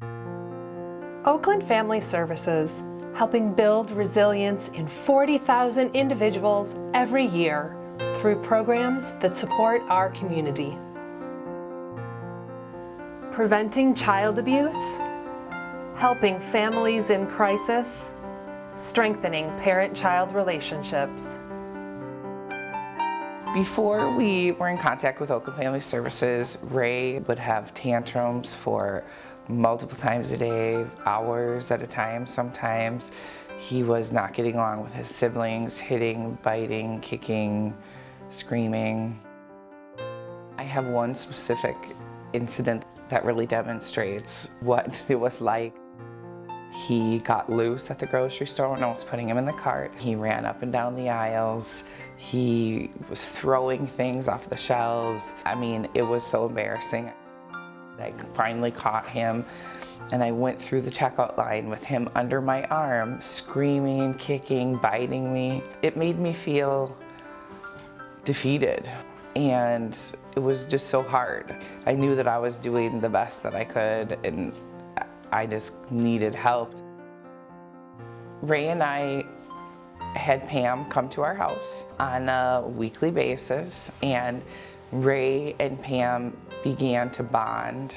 Oakland Family Services, helping build resilience in 40,000 individuals every year through programs that support our community. Preventing child abuse, helping families in crisis, strengthening parent-child relationships. Before we were in contact with Oakland Family Services, Ray would have tantrums for multiple times a day, hours at a time sometimes. He was not getting along with his siblings, hitting, biting, kicking, screaming. I have one specific incident that really demonstrates what it was like. He got loose at the grocery store when I was putting him in the cart. He ran up and down the aisles. He was throwing things off the shelves. I mean, it was so embarrassing. I finally caught him, and I went through the checkout line with him under my arm, screaming and kicking, biting me. It made me feel defeated, and it was just so hard. I knew that I was doing the best that I could, and I just needed help. Ray and I had Pam come to our house on a weekly basis, and Ray and Pam began to bond.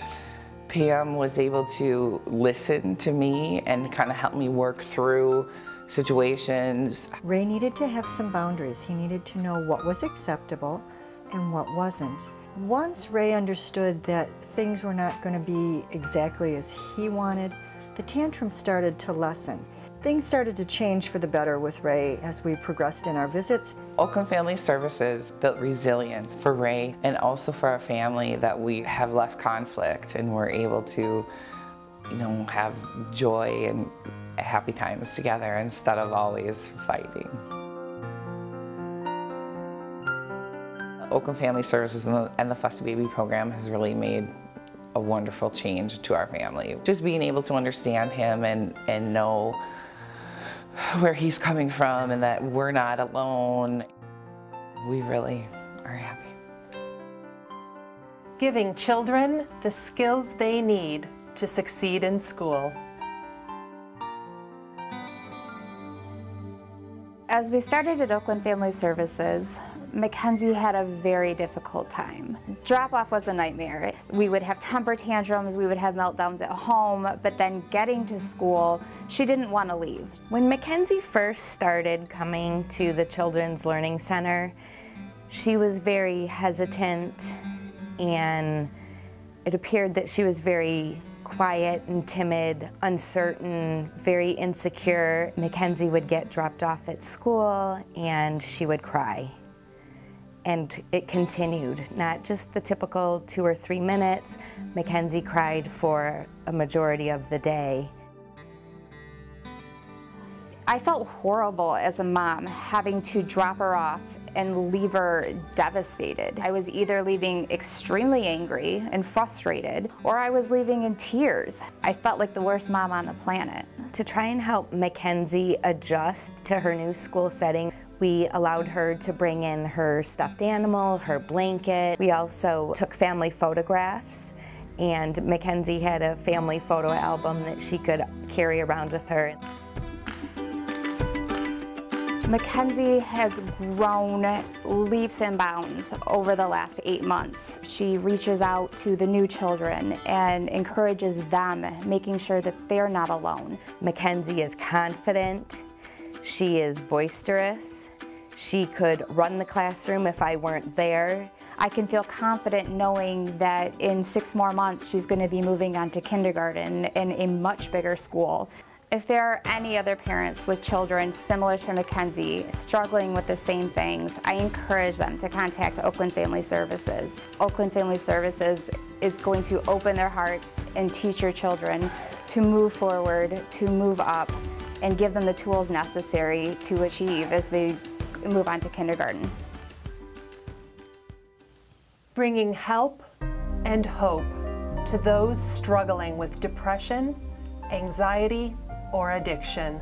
Pam was able to listen to me and kind of help me work through situations. Ray needed to have some boundaries. He needed to know what was acceptable and what wasn't. Once Ray understood that things were not going to be exactly as he wanted, the tantrums started to lessen. Things started to change for the better with Ray as we progressed in our visits. Oakland Family Services built resilience for Ray and also for our family, that we have less conflict and we're able to, have joy and happy times together instead of always fighting. Oakland Family Services and the Fussy Baby program has really made a wonderful change to our family. Just being able to understand him and know where he's coming from and that we're not alone, we really are happy. Giving children the skills they need to succeed in school. As we started at Oakland Family Services, Mackenzie had a very difficult time. Drop-off was a nightmare. We would have temper tantrums, we would have meltdowns at home, but then getting to school, she didn't want to leave. When Mackenzie first started coming to the Children's Learning Center, she was very hesitant, and it appeared that she was very quiet and timid, uncertain, very insecure. Mackenzie would get dropped off at school and she would cry. And it continued, not just the typical 2 or 3 minutes. Mackenzie cried for a majority of the day. I felt horrible as a mom having to drop her off and leave her devastated. I was either leaving extremely angry and frustrated, or I was leaving in tears. I felt like the worst mom on the planet. To try and help Mackenzie adjust to her new school setting, we allowed her to bring in her stuffed animal, her blanket. We also took family photographs, and Mackenzie had a family photo album that she could carry around with her. Mackenzie has grown leaps and bounds over the last 8 months. She reaches out to the new children and encourages them, making sure that they're not alone. Mackenzie is confident. She is boisterous. She could run the classroom if I weren't there. I can feel confident knowing that in 6 more months she's going to be moving on to kindergarten in a much bigger school. If there are any other parents with children similar to Mackenzie struggling with the same things, I encourage them to contact Oakland Family Services. Oakland Family Services is going to open their hearts and teach your children to move forward, to move up, and give them the tools necessary to achieve as they move on to kindergarten. Bringing help and hope to those struggling with depression, anxiety, or addiction.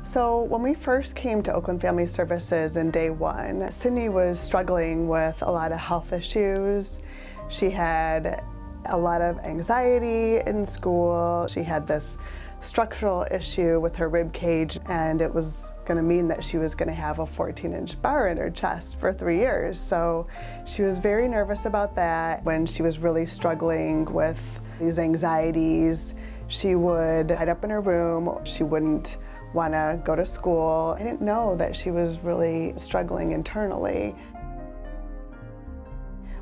So when we first came to Oakland Family Services in day 1, Sydney was struggling with a lot of health issues. She had a lot of anxiety in school. She had this structural issue with her rib cage, and it was going to mean that she was going to have a 14-inch bar in her chest for 3 years. So she was very nervous about that. When she was really struggling with these anxieties, she would hide up in her room. She wouldn't want to go to school. I didn't know that she was really struggling internally.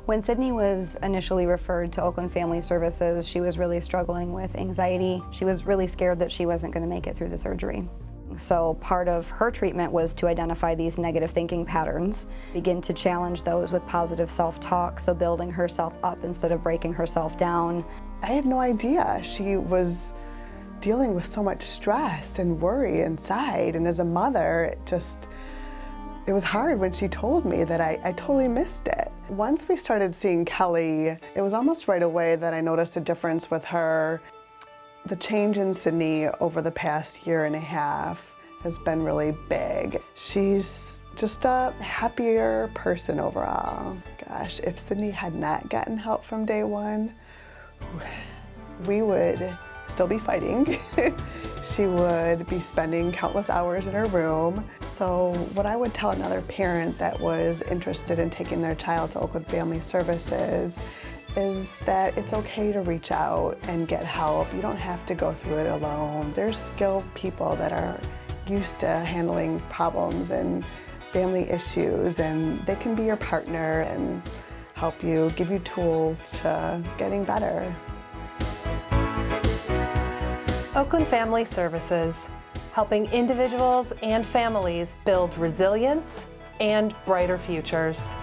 When Sydney was initially referred to Oakland Family Services, she was really struggling with anxiety. She was really scared that she wasn't going to make it through the surgery. So part of her treatment was to identify these negative thinking patterns, begin to challenge those with positive self-talk, so building herself up instead of breaking herself down. I had no idea she was dealing with so much stress and worry inside, and as a mother, it was hard when she told me that I totally missed it. Once we started seeing Kelly, it was almost right away that I noticed a difference with her. The change in Sydney over the past year and a half has been really big. She's just a happier person overall. Gosh, if Sydney had not gotten help from day one, we would still be fighting. She would be spending countless hours in her room. So what I would tell another parent that was interested in taking their child to Oakland Family Services is that it's okay to reach out and get help. You don't have to go through it alone. There's skilled people that are used to handling problems and family issues, and they can be your partner and help you, give you tools to getting better. Oakland Family Services, helping individuals and families build resilience and brighter futures.